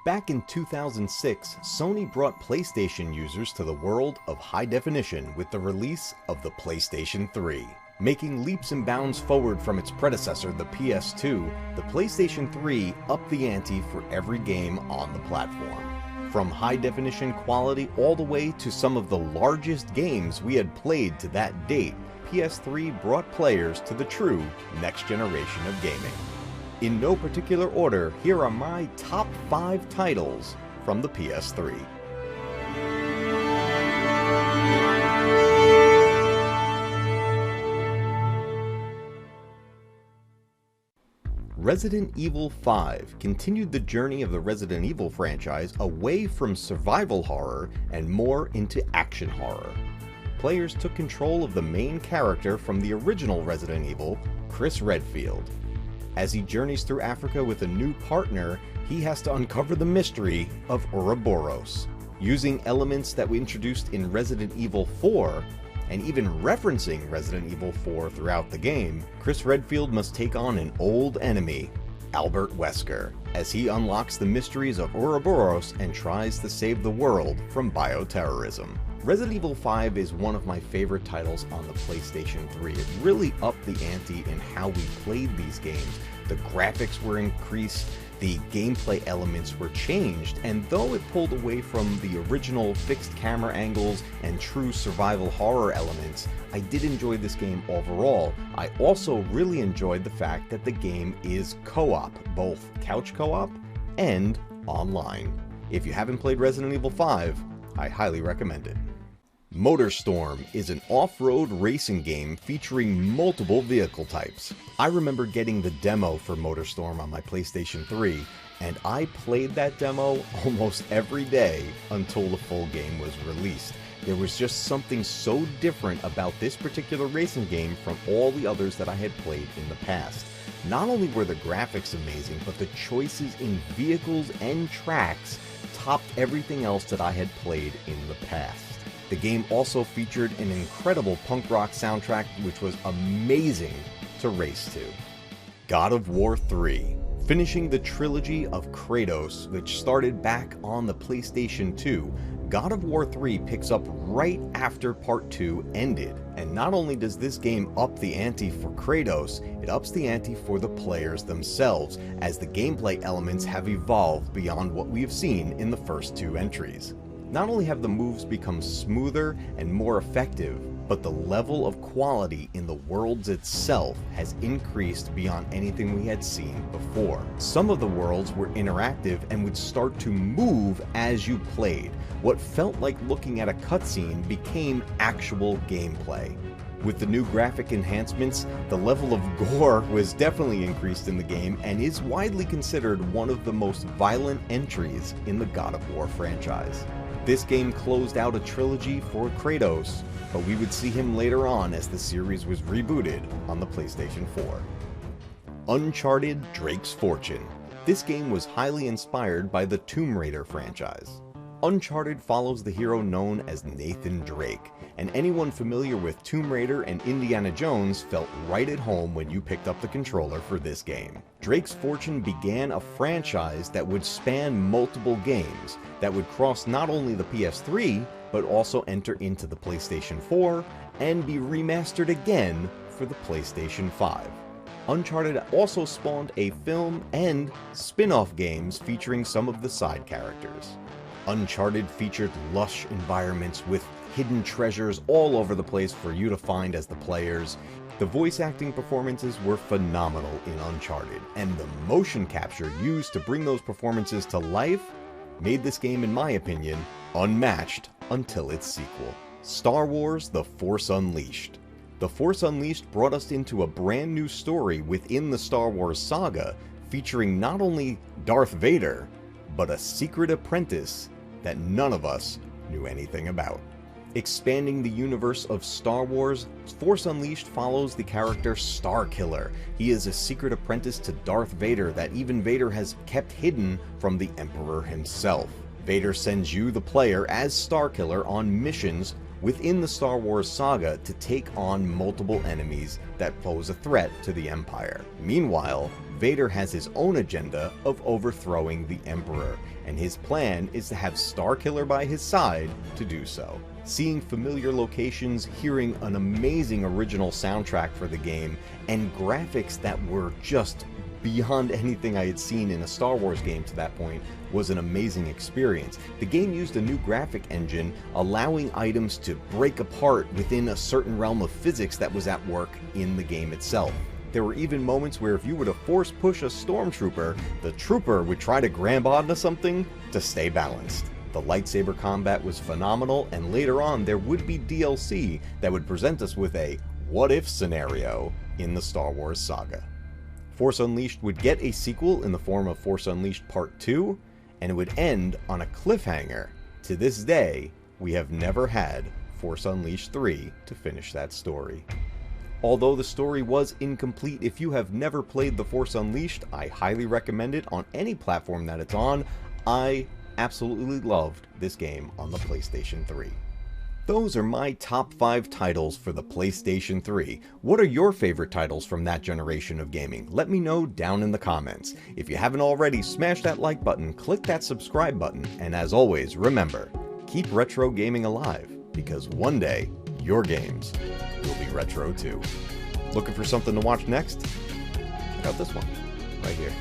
Back in 2006, Sony brought PlayStation users to the world of high definition with the release of the PlayStation 3. Making leaps and bounds forward from its predecessor, the PS2, the PlayStation 3 upped the ante for every game on the platform. From high definition quality all the way to some of the largest games we had played to that date, PS3 brought players to the true next generation of gaming. In no particular order, here are my top 5 titles from the PS3. Resident Evil 5 continued the journey of the Resident Evil franchise away from survival horror and more into action horror. Players took control of the main character from the original Resident Evil, Chris Redfield. As he journeys through Africa with a new partner, he has to uncover the mystery of Ouroboros. Using elements that we introduced in Resident Evil 4, and even referencing Resident Evil 4 throughout the game, Chris Redfield must take on an old enemy, Albert Wesker, as he unlocks the mysteries of Ouroboros and tries to save the world from bioterrorism. Resident Evil 5 is one of my favorite titles on the PlayStation 3. It really upped the ante in how we played these games. The graphics were increased, the gameplay elements were changed, and though it pulled away from the original fixed camera angles and true survival horror elements, I did enjoy this game overall. I also really enjoyed the fact that the game is co-op, both couch co-op and online. If you haven't played Resident Evil 5, I highly recommend it. Motorstorm is an off-road racing game featuring multiple vehicle types. I remember getting the demo for Motorstorm on my PlayStation 3, and I played that demo almost every day until the full game was released. There was just something so different about this particular racing game from all the others that I had played in the past. Not only were the graphics amazing, but the choices in vehicles and tracks topped everything else that I had played in the past. The game also featured an incredible punk rock soundtrack which was amazing to race to. God of War 3. Finishing the trilogy of Kratos, which started back on the PlayStation 2, God of War 3 picks up right after Part 2 ended. And not only does this game up the ante for Kratos, it ups the ante for the players themselves, as the gameplay elements have evolved beyond what we have seen in the first 2 entries. Not only have the moves become smoother and more effective, but the level of quality in the worlds itself has increased beyond anything we had seen before. Some of the worlds were interactive and would start to move as you played. What felt like looking at a cutscene became actual gameplay. With the new graphic enhancements, the level of gore was definitely increased in the game and is widely considered one of the most violent entries in the God of War franchise. This game closed out a trilogy for Kratos, but we would see him later on as the series was rebooted on the PlayStation 4. Uncharted: Drake's Fortune. This game was highly inspired by the Tomb Raider franchise. Uncharted follows the hero known as Nathan Drake, and anyone familiar with Tomb Raider and Indiana Jones felt right at home when you picked up the controller for this game. Drake's Fortune began a franchise that would span multiple games, that would cross not only the PS3, but also enter into the PlayStation 4, and be remastered again for the PlayStation 5. Uncharted also spawned a film and spin-off games featuring some of the side characters. Uncharted featured lush environments with hidden treasures all over the place for you to find as the players. The voice acting performances were phenomenal in Uncharted, and the motion capture used to bring those performances to life made this game, in my opinion, unmatched until its sequel. Star Wars: The Force Unleashed. The Force Unleashed brought us into a brand new story within the Star Wars saga, featuring not only Darth Vader, but a secret apprentice that none of us knew anything about. Expanding the universe of Star Wars, Force Unleashed follows the character Starkiller. He is a secret apprentice to Darth Vader that even Vader has kept hidden from the Emperor himself. Vader sends you, the player, as Starkiller on missions within the Star Wars saga to take on multiple enemies that pose a threat to the Empire. Meanwhile, Vader has his own agenda of overthrowing the Emperor, and his plan is to have Starkiller by his side to do so. Seeing familiar locations, hearing an amazing original soundtrack for the game, and graphics that were just beyond anything I had seen in a Star Wars game to that point was an amazing experience. The game used a new graphic engine, allowing items to break apart within a certain realm of physics that was at work in the game itself. There were even moments where if you were to force push a stormtrooper, the trooper would try to grab onto something to stay balanced. The lightsaber combat was phenomenal, and later on there would be DLC that would present us with a what-if scenario in the Star Wars saga. Force Unleashed would get a sequel in the form of Force Unleashed Part 2, and it would end on a cliffhanger. To this day, we have never had Force Unleashed 3 to finish that story. Although the story was incomplete, if you have never played The Force Unleashed, I highly recommend it on any platform that it's on. I absolutely loved this game on the PlayStation 3. Those are my top 5 titles for the PlayStation 3. What are your favorite titles from that generation of gaming? Let me know down in the comments. If you haven't already, smash that like button, click that subscribe button, and as always, remember, keep retro gaming alive, because one day, your games will be retro too. Looking for something to watch next? Check out this one, right here.